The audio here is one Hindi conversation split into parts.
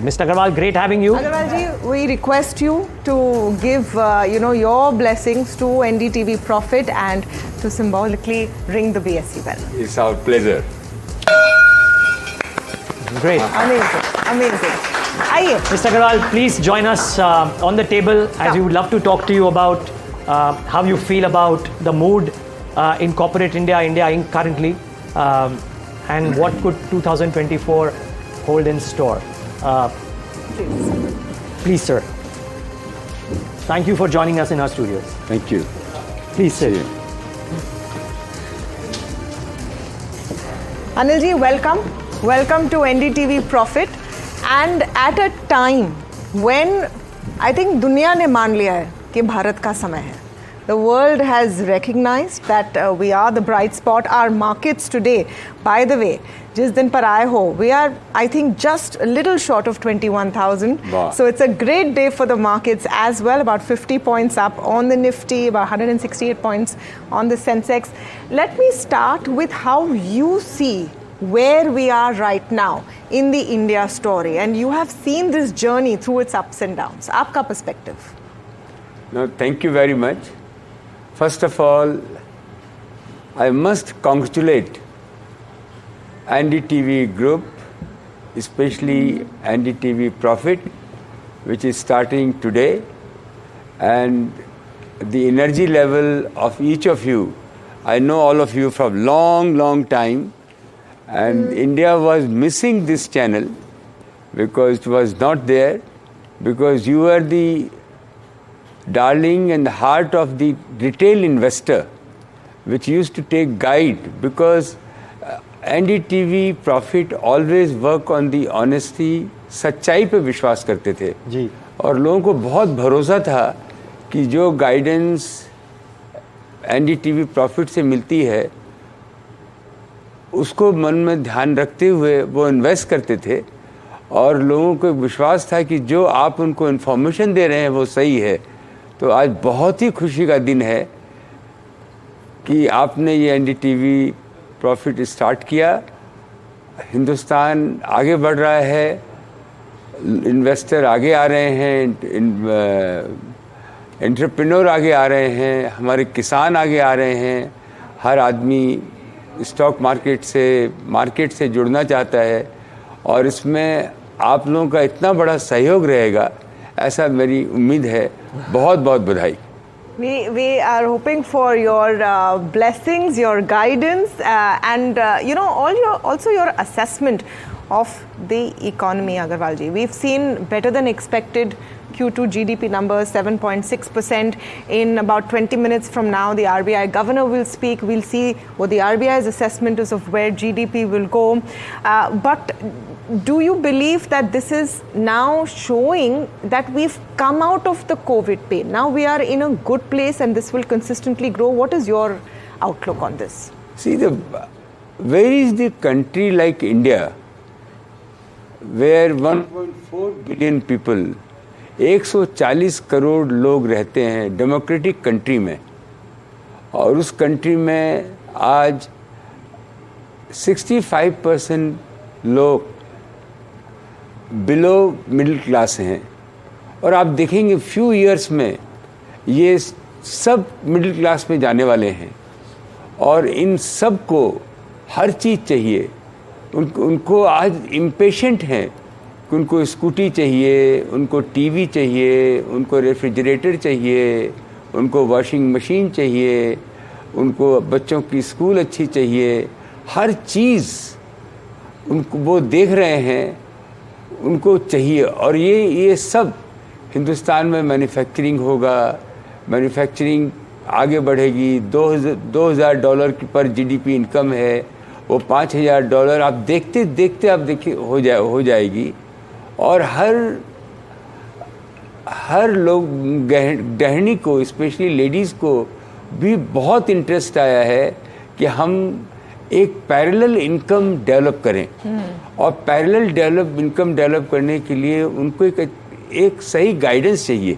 Mr. Agarwal, great having you. Agarwal ji, we request you to give your blessings to NDTV Profit and to symbolically ring the BSE bell. It's our pleasure. Great. Amazing, amazing. Aye. Mr. Agarwal, please join us on the table as we would love to talk to you about how you feel about the mood in corporate India Inc. currently, and what could 2024 hold in store. Please, sir. Thank you for joining us in our studios. Thank you. Please sit. Anil ji, welcome. Welcome to NDTV Profit. And at a time when I think दुनिया ने मान लिया है कि भारत का समय है. The world has recognized that we are the bright spot. Our markets today, by the way, जिस दिन पर आए हो, we are, I think, just a little short of 21,000. Wow. So it's a great day for the markets as well. About 50 points up on the Nifty, about 168 points on the Sensex. Let me start with how you see where we are right now in the India story, and you have seen this journey through its ups and downs. Aapka perspective. No, thank you very much. First of all, I must congratulate NDTV Group, especially NDTV Profit, which is starting today, and the energy level of each of you. I know all of you from long time, and India was missing this channel because it was not there, because you were the darling and the heart of the retail investor, which used to take guide, because NDTV Profit always work on the honesty, सच्चाई पे विश्वास करते थे जी. और लोगों को बहुत भरोसा था कि जो गाइडेंस NDTV Profit से मिलती है उसको मन में ध्यान रखते हुए वो इन्वेस्ट करते थे, और लोगों को विश्वास था कि जो आप उनको इन्फॉर्मेशन दे रहे हैं वो सही है. तो आज बहुत ही खुशी का दिन है कि आपने ये NDTV Profit स्टार्ट किया. हिंदुस्तान आगे बढ़ रहा है, इन्वेस्टर आगे आ रहे हैं, एंटरप्रेन्योर आगे आ रहे हैं, हमारे किसान आगे आ रहे हैं, हर आदमी स्टॉक मार्केट से जुड़ना चाहता है, और इसमें आप लोगों का इतना बड़ा सहयोग रहेगा ऐसा मेरी उम्मीद है. बहुत बहुत बधाई. We are hoping for your blessings, your guidance, and also your assessment of the economy, Agarwal ji. We've seen better than expected Q2 GDP numbers, 7.6%. In about 20 minutes from now, the RBI governor will speak. We'll see what the RBI's assessment is of where GDP will go. But do you believe that this is now showing that we've come out of the COVID pain? Now we are in a good place and this will consistently grow. What is your outlook on this? See, where is the country like India, where 1.4 billion people, 140 crore लोग रहते हैं डेमोक्रेटिक कंट्री में, और उस कंट्री में आज 65% लोग बिलो मिडिल क्लास हैं, और आप देखेंगे फ्यू इयर्स में ये सब मिडिल क्लास में जाने वाले हैं, और इन सब को हर चीज़ चाहिए. उनको आज इम्पेशेंट हैं कि उनको स्कूटी चाहिए, उनको टीवी चाहिए, उनको रेफ्रिजरेटर चाहिए, उनको वॉशिंग मशीन चाहिए, उनको बच्चों की स्कूल अच्छी चाहिए. हर चीज़ उनको वो देख रहे हैं, उनको चाहिए. और ये सब हिंदुस्तान में मैन्युफैक्चरिंग होगा, मैन्युफैक्चरिंग आगे बढ़ेगी. $2,000 की पर GDP इनकम है, वो $5,000 आप देखते आप देखिए हो जाएगी. और हर लोग गृहिणी को, स्पेशली लेडीज़ को भी बहुत इंटरेस्ट आया है कि हम एक पैरेलल इनकम डेवलप करें. और पैरेलल इनकम डेवलप करने के लिए उनको एक सही गाइडेंस चाहिए,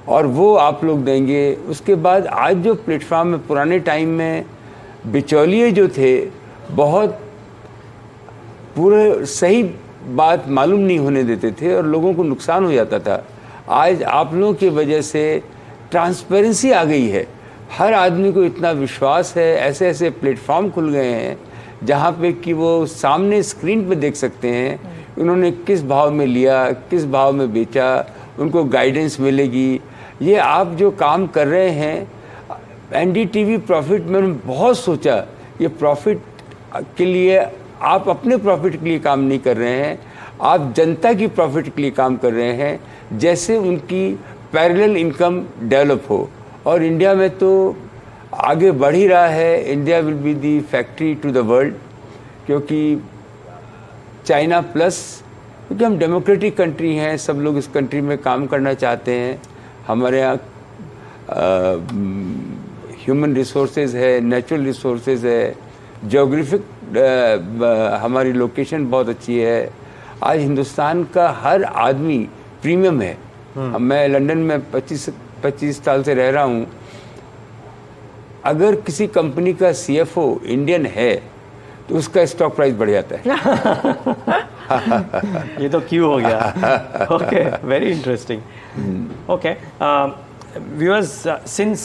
और वो आप लोग देंगे. उसके बाद आज जो प्लेटफॉर्म में, पुराने टाइम में बिचौलिए जो थे बहुत पूरे सही बात मालूम नहीं होने देते थे और लोगों को नुकसान हो जाता था। आज आप लोगों की वजह से ट्रांसपेरेंसी आ गई है, हर आदमी को इतना विश्वास है, ऐसे ऐसे प्लेटफॉर्म खुल गए हैं जहाँ पे कि वो सामने स्क्रीन पे देख सकते हैं उन्होंने किस भाव में लिया, किस भाव में बेचा, उनको गाइडेंस मिलेगी। ये आप जो काम कर रहे हैं एनडीटीवी प्रॉफिट, मैंने बहुत सोचा ये प्रॉफिट के लिए आप अपने प्रॉफिट के लिए काम नहीं कर रहे हैं, आप जनता की प्रॉफिट के लिए काम कर रहे हैं, जैसे उनकी पैरेलल इनकम डेवलप हो। और इंडिया में तो आगे बढ़ ही रहा है, India will be the factory to the world, क्योंकि चाइना प्लस, क्योंकि हम डेमोक्रेटिक कंट्री हैं, सब लोग इस कंट्री में काम करना चाहते हैं। हमारे यहाँ ह्यूमन रिसोर्सेज है, नेचुरल रिसोर्सेज है, जोग्राफिक हमारी लोकेशन बहुत अच्छी है। आज हिंदुस्तान का हर आदमी प्रीमियम है। मैं लंदन में 25 साल से रह रहा हूँ। अगर किसी कंपनी का सीएफओ इंडियन है तो उसका स्टॉक प्राइस बढ़ जाता है। ये तो क्यों हो गया? Okay, very interesting. Okay, viewers, since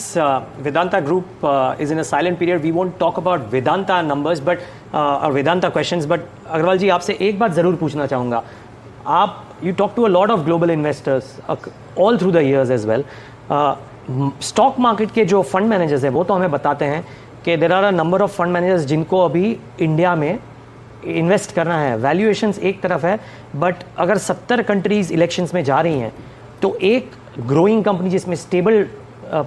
Vedanta Group is in a silent period, we won't talk about Vedanta numbers, but or Vedanta questions. But Agarwal ji, आपसे एक बात जरूर पूछना चाहूँगा। आप you talk to a lot of global investors all through the years as well. Stock market के जो फंड मैनेजर्स हैं वो तो हमें बताते हैं कि there are a number of fund managers जिनको अभी इंडिया में इन्वेस्ट करना है। वैल्यूएशंस एक तरफ है, बट अगर 70 कंट्रीज इलेक्शंस में जा रही हैं तो एक ग्रोइंग कंपनी जिसमें स्टेबल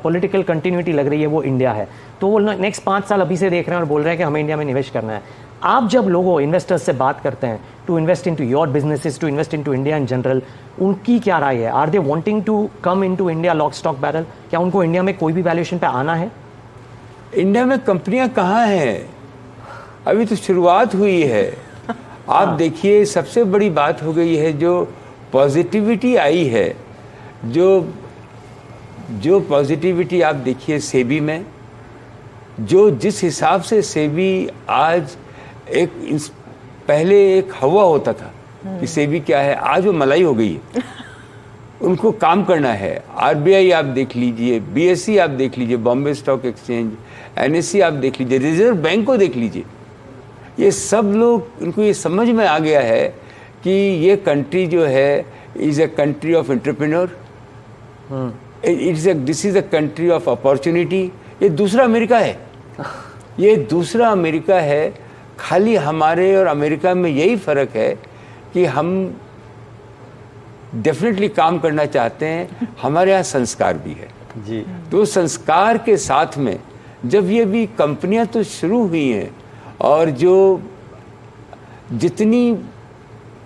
पॉलिटिकल कंटिन्यूटी लग रही है वो इंडिया है। तो वो नेक्स्ट 5 साल अभी से देख रहे हैं और बोल रहे हैं कि हमें इंडिया में निवेश करना है। आप जब लोगों इन्वेस्टर्स से बात करते हैं to invest into your businesses, to invest into India in general, उनकी क्या राय है? Are they wanting to come into India lock stock barrel? क्या उनको इंडिया में कोई भी वैल्यूएशन पे आना है? इंडिया में कंपनियां कहाँ हैं? अभी तो शुरुआत हुई है। आप देखिए, सबसे बड़ी बात हो गई है जो पॉजिटिविटी आई है, जो पॉजिटिविटी आप देखिए सेबी में, जो जिस हिसाब से सेबी आज पहले एक हवा होता था कि सेबी क्या है, आज वो मलाई हो गई है। उनको काम करना है। आरबीआई आप देख लीजिए, बीएसई आप देख लीजिए, बॉम्बे स्टॉक एक्सचेंज, एनएसई आप देख लीजिए, रिजर्व बैंक को देख लीजिए, ये सब लोग, इनको ये समझ में आ गया है कि ये कंट्री जो है is a country of entrepreneur, this is a country of opportunity. ये दूसरा अमेरिका है, ये दूसरा अमेरिका है। खाली हमारे और अमेरिका में यही फ़र्क है कि हम डेफिनेटली काम करना चाहते हैं, हमारे यहाँ संस्कार भी है जी। तो संस्कार के साथ में जब ये भी कंपनियां तो शुरू हुई हैं और जो जितनी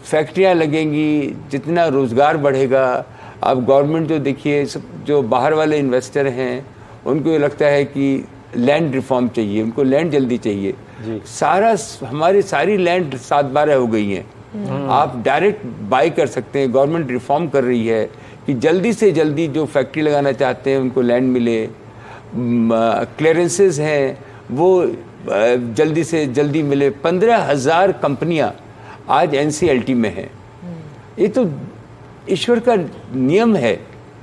फैक्ट्रियां लगेंगी, जितना रोज़गार बढ़ेगा, अब गवर्नमेंट जो देखिए, जो बाहर वाले इन्वेस्टर हैं उनको ये लगता है कि लैंड रिफॉर्म चाहिए, उनको लैंड जल्दी चाहिए। हमारी सारी लैंड 7/12 हो गई हैं, आप डायरेक्ट बाई कर सकते हैं। गवर्नमेंट रिफॉर्म कर रही है कि जल्दी से जल्दी जो फैक्ट्री लगाना चाहते हैं उनको लैंड मिले। क्लियरेंसेस हैं वो जल्दी से जल्दी मिले। 15,000 कंपनियां आज एनसीएलटी में हैं। ये तो ईश्वर का नियम है,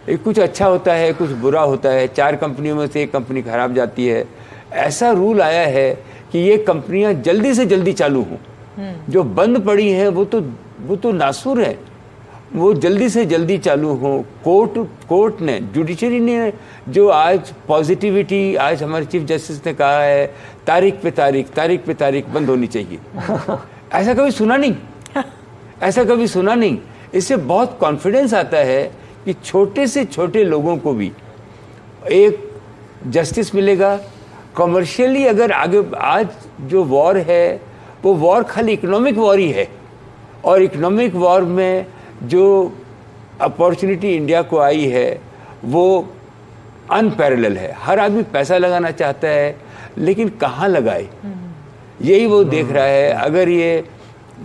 कुछ अच्छा होता है, कुछ बुरा होता है। 4 कंपनियों में से एक कंपनी खराब जाती है। ऐसा रूल आया है कि ये कंपनियां जल्दी से जल्दी चालू हों। जो बंद पड़ी हैं वो तो नासूर है, वो जल्दी से जल्दी चालू हो। कोर्ट ने, जुडिशरी ने जो आज पॉजिटिविटी, आज हमारे चीफ जस्टिस ने कहा है तारीख पे तारीख बंद होनी चाहिए। ऐसा कभी सुना नहीं, ऐसा कभी सुना नहीं। इससे बहुत कॉन्फिडेंस आता है कि छोटे से छोटे लोगों को भी एक जस्टिस मिलेगा। कमर्शियली अगर आगे, आज जो वॉर है वो वॉर खाली इकोनॉमिक वॉर ही है, और इकोनॉमिक वॉर में जो अपॉर्चुनिटी इंडिया को आई है वो अनपैरेलल है। हर आदमी पैसा लगाना चाहता है, लेकिन कहाँ लगाए, यही वो देख रहा है। अगर ये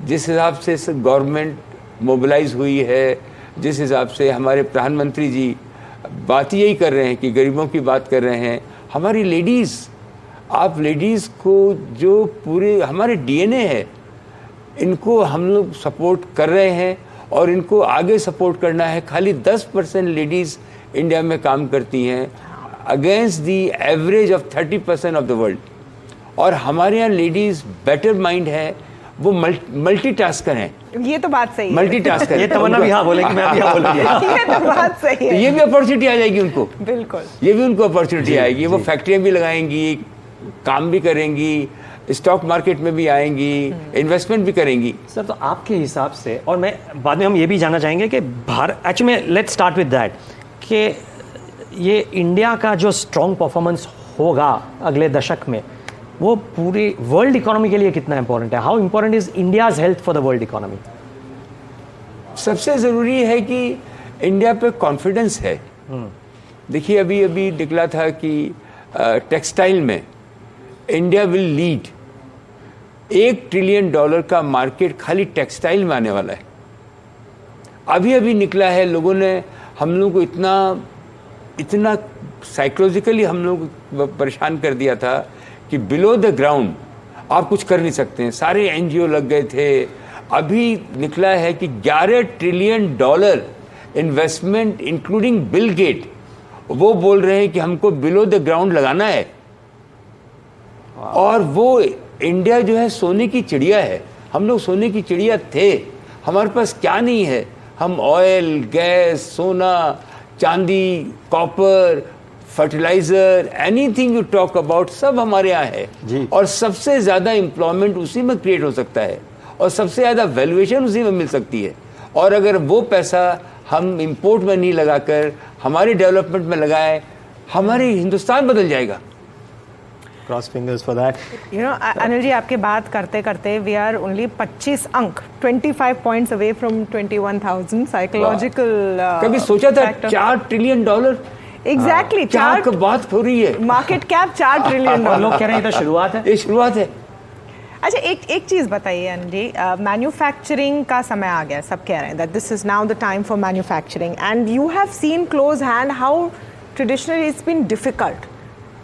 जिस हिसाब से गवर्नमेंट मोबिलाइज हुई है, जिस हिसाब से हमारे प्रधानमंत्री जी बात यही कर रहे हैं कि गरीबों की बात कर रहे हैं, हमारी लेडीज़, आप लेडीज़ को जो पूरे हमारे डीएनए है, इनको हम लोग सपोर्ट कर रहे हैं और इनको आगे सपोर्ट करना है। खाली 10% लेडीज़ इंडिया में काम करती हैं against the average of 30% of the world. और हमारे यहाँ लेडीज़ बेटर माइंड है, वो मल्टीटास्कर हैं। ये तो बात सही है। मल्टीटास्कर ये तमन्ना भी हाँ बोलेगी, मैं भी हाँ बोलूंगी। ये तो बात सही है। ये भी अपॉर्चुनिटी आ जाएगी उनको, बिल्कुल। ये भी उनको अपॉर्चुनिटी आएगी। वो फैक्ट्रियाँ भी लगाएंगी, काम भी करेंगी, स्टॉक मार्केट में भी आएंगी, इन्वेस्टमेंट भी करेंगी। सर, तो आपके हिसाब से, और मैं बाद में हम ये भी जानना चाहेंगे कि भारत, एक्चुअली में लेट्स स्टार्ट विद दैट, कि ये इंडिया का जो स्ट्रॉन्ग परफॉर्मेंस होगा अगले दशक में, वो पूरी वर्ल्ड इकोनॉमी के लिए कितना इंपॉर्टेंट है? How important is India's health for the world economy? सबसे ज़रूरी है कि इंडिया पे कॉन्फिडेंस है। देखिए, अभी अभी निकला था कि टेक्सटाइल में इंडिया विल लीड। $1 ट्रिलियन का मार्केट खाली टेक्सटाइल में आने वाला है। अभी अभी निकला है, लोगों ने हम लोग को इतना साइकोलॉजिकली हम लोग को परेशान कर दिया था कि बिलो द ग्राउंड आप कुछ कर नहीं सकते हैं। सारे एनजीओ लग गए थे। अभी निकला है कि $11 trillion investment including Bill Gate, वो बोल रहे हैं कि हमको बिलो द ग्राउंड लगाना है। और वो इंडिया जो है सोने की चिड़िया है। हम लोग सोने की चिड़िया थे। हमारे पास क्या नहीं है? हम ऑयल, गैस, सोना, चांदी, copper, fertiliser, anything you talk about, सब हमारे यहाँ है। और सबसे ज़्यादा एम्प्लॉयमेंट उसी में क्रिएट हो सकता है और सबसे ज़्यादा वैल्यूएशन उसी में मिल सकती है। और अगर वो पैसा हम इंपोर्ट में नहीं लगाकर हमारे डेवलपमेंट में लगाएं, हमारे हिंदुस्तान बदल जाएगा। Cross fingers for that. You know Anil ji, आपके बात करते करते वी आर ओनली 25 अंक, 25 पॉइंट्स अवे फ्रॉम 21,000 साइकोलॉजिकल। कभी सोचा था $4 ट्रिलियन? एग्जैक्टली, क्या बात हो रही है। Market cap $4 trillion. लोग कह रहे हैं तो शुरुआत है, ये शुरुआत है। अच्छा, एक चीज बताइए अनिल जी, मैन्युफैक्चरिंग का समय आ गया, सब कह रहे हैं that this is now the time for manufacturing, and you have seen close hand how traditionally it's been difficult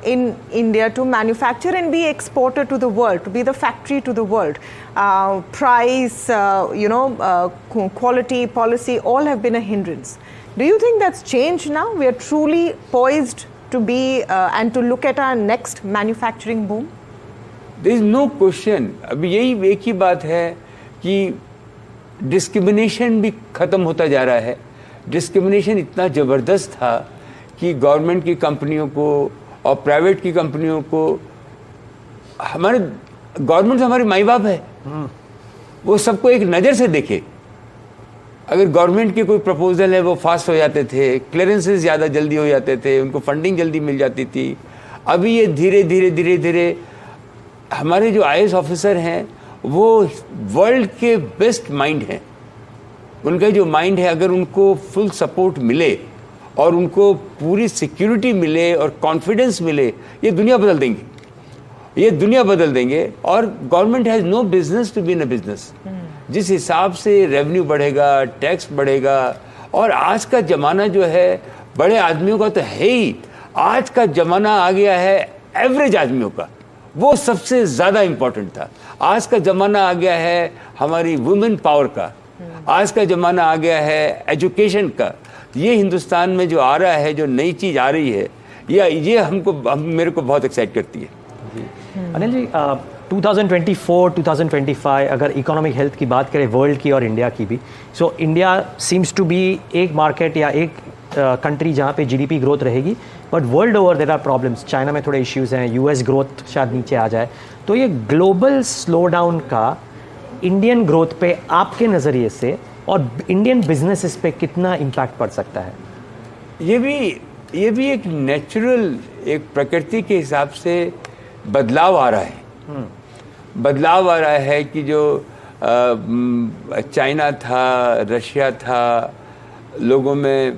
in India to manufacture and be exporter to the world, to be the factory to the world. Price, quality, policy, all have been a hindrance. Do you think that's changed now? We are truly poised to be and to look at our next manufacturing boom? There is no question. अभी यही एक ही बात है कि डिस्क्रिमिनेशन भी ख़त्म होता जा रहा है। डिस्क्रिमिनेशन इतना ज़बरदस्त था कि गवर्नमेंट की कंपनियों को और प्राइवेट की कंपनियों को, हमारे गवर्नमेंट हमारे माई बाप है, वो सबको एक नज़र से देखे। अगर गवर्नमेंट के कोई प्रपोजल है वो फास्ट हो जाते थे, क्लियरेंसेस ज़्यादा जल्दी हो जाते थे, उनको फंडिंग जल्दी मिल जाती थी। अभी ये धीरे धीरे हमारे जो IAS ऑफिसर हैं वो वर्ल्ड के बेस्ट माइंड हैं। उनका जो माइंड है, अगर उनको फुल सपोर्ट मिले और उनको पूरी सिक्योरिटी मिले और कॉन्फिडेंस मिले, ये दुनिया बदल देंगे। ये दुनिया बदल देंगे। और government has no business to be in a business. जिस हिसाब से रेवेन्यू बढ़ेगा, टैक्स बढ़ेगा, और आज का ज़माना जो है बड़े आदमियों का तो है ही, आज का ज़माना आ गया है एवरेज आदमियों का, वो सबसे ज़्यादा इम्पोर्टेंट था। आज का ज़माना आ गया है हमारी वुमेन पावर का, आज का ज़माना आ गया है एजुकेशन का। ये हिंदुस्तान में जो आ रहा है, जो नई चीज़ आ रही है, ये मेरे को बहुत एक्साइट करती है। अनिल जी, 2024-2025 अगर इकोनॉमिक हेल्थ की बात करें वर्ल्ड की और इंडिया की भी, so India seems to be एक मार्केट या एक कंट्री जहाँ पे GDP ग्रोथ रहेगी, but world over there are problems. China में थोड़े इश्यूज हैं, US ग्रोथ शायद नीचे आ जाए। तो ये ग्लोबल स्लो डाउन का इंडियन ग्रोथ पे आपके नज़रिए से और इंडियन बिजनेसेस पे कितना इम्पैक्ट पड़ सकता है? ये भी एक नेचुरल, एक प्रकृति के हिसाब से बदलाव आ रहा है। बदलाव आ रहा है कि जो चाइना था, रशिया था, लोगों में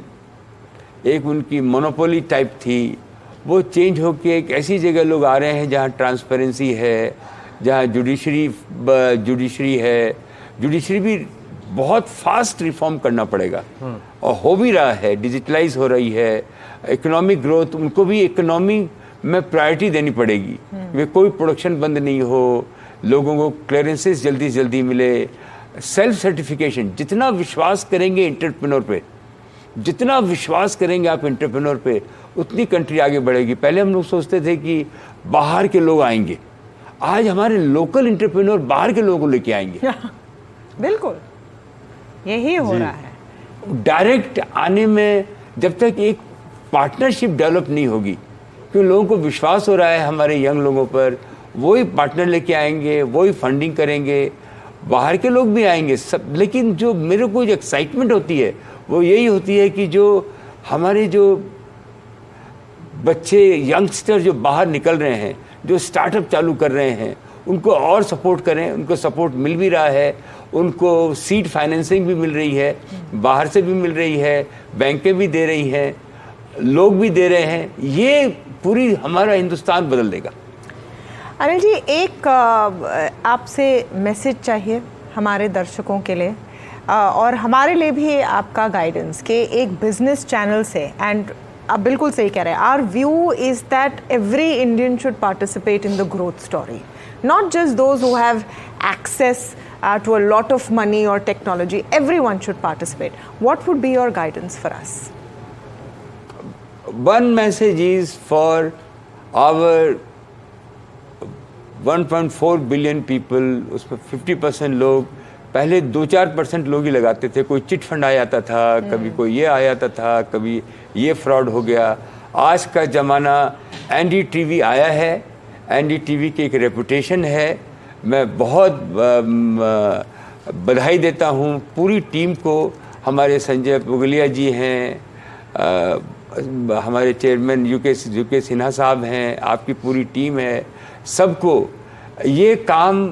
एक उनकी मोनोपोली टाइप थी, वो चेंज होके एक ऐसी जगह लोग आ रहे हैं जहाँ ट्रांसपेरेंसी है, जहाँ जुडिशरी है। जुडिशरी भी बहुत फास्ट रिफॉर्म करना पड़ेगा और हो भी रहा है, डिजिटलाइज हो रही है। इकोनॉमिक ग्रोथ, उनको भी इकोनॉमी में प्रायोरिटी देनी पड़ेगी। वे कोई प्रोडक्शन बंद नहीं हो, लोगों को क्लियरेंसेस जल्दी से जल्दी मिले, सेल्फ सर्टिफिकेशन। जितना विश्वास करेंगे एंटरप्रेन्योर पे, जितना विश्वास करेंगे आप एंटरप्रेन्योर पे, उतनी कंट्री आगे बढ़ेगी। पहले हम लोग सोचते थे कि बाहर के लोग आएंगे, आज हमारे लोकल एंटरप्रेन्योर बाहर के लोगों को लेके आएंगे। बिल्कुल यही हो रहा है। डायरेक्ट आने में जब तक एक पार्टनरशिप डेवलप नहीं होगी, क्योंकि लोगों को विश्वास हो रहा है हमारे यंग लोगों पर, वही पार्टनर लेके आएंगे, वही फंडिंग करेंगे, बाहर के लोग भी आएंगे सब। लेकिन जो मेरे को जो एक्साइटमेंट होती है वो यही होती है कि जो हमारे जो बच्चे यंगस्टर जो बाहर निकल रहे हैं, जो स्टार्टअप चालू कर रहे हैं, उनको और सपोर्ट करें। उनको सपोर्ट मिल भी रहा है, उनको सीड फाइनेंसिंग भी मिल रही है, बाहर से भी मिल रही है, बैंकें भी दे रही हैं, लोग भी दे रहे हैं। ये पूरी हमारा हिंदुस्तान बदल देगा। अनिल जी, एक आपसे मैसेज चाहिए हमारे दर्शकों के लिए और हमारे लिए भी आपका गाइडेंस कि एक बिजनेस चैनल से, एंड आप बिल्कुल सही कह रहे हैं, our view is that every Indian should participate in the growth story, not just those who have access to a lot of money or technology. Everyone should participate. What would be your guidance for us? One message is for our 1.4 billion people, उसमें 50% लोग, पहले 2-4% लोग ही लगाते थे। कोई चिट फंड आ जाता था, कभी कोई ये आ जाता था, कभी ये फ्रॉड हो गया। आज का ज़माना, NDTV आया है, NDTV की एक रेपुटेशन है। मैं बहुत बधाई देता हूँ पूरी टीम को। हमारे संजय पुगलिया जी हैं, हमारे चेयरमैन यूके सिन्हा साहब हैं, आपकी पूरी टीम है। सबको ये काम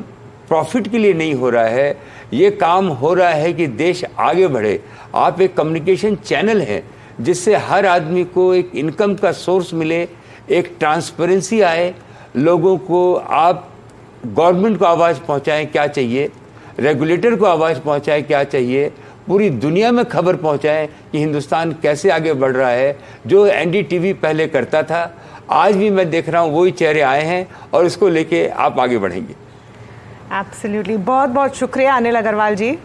प्रॉफिट के लिए नहीं हो रहा है, ये काम हो रहा है कि देश आगे बढ़े। आप एक कम्युनिकेशन चैनल हैं जिससे हर आदमी को एक इनकम का सोर्स मिले, एक ट्रांसपेरेंसी आए, लोगों को आप गवर्नमेंट को आवाज़ पहुंचाएं क्या चाहिए, रेगुलेटर को आवाज़ पहुंचाएं क्या चाहिए, पूरी दुनिया में खबर पहुंचाएं कि हिंदुस्तान कैसे आगे बढ़ रहा है। जो NDTV पहले करता था, आज भी मैं देख रहा हूं वही चेहरे आए हैं और इसको लेके आप आगे बढ़ेंगे। एब्सोल्युटली, बहुत बहुत शुक्रिया अनिल अग्रवाल जी,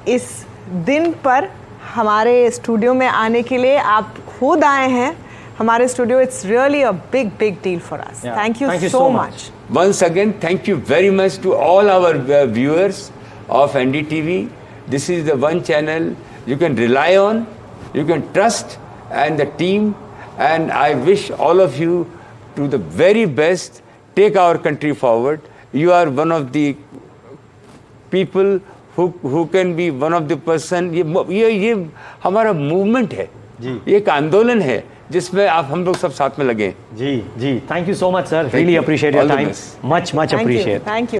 इस दिन पर हमारे स्टूडियो में आने के लिए। आप खुद आए हैं हमारे studio. It's really a big deal for us. Thank you so much. Once again, thank you very much to all our viewers of NDTV. This is the one channel you can rely on, you can trust, and the team. And I wish all of you to the very best. Take our country forward. You are one of the people who can be one of the person. ये हमारा movement है, ये एक आंदोलन है जिसमें आप हम लोग सब साथ में लगे। जी, thank you so much sir, really appreciate your time, much appreciate. Thank you.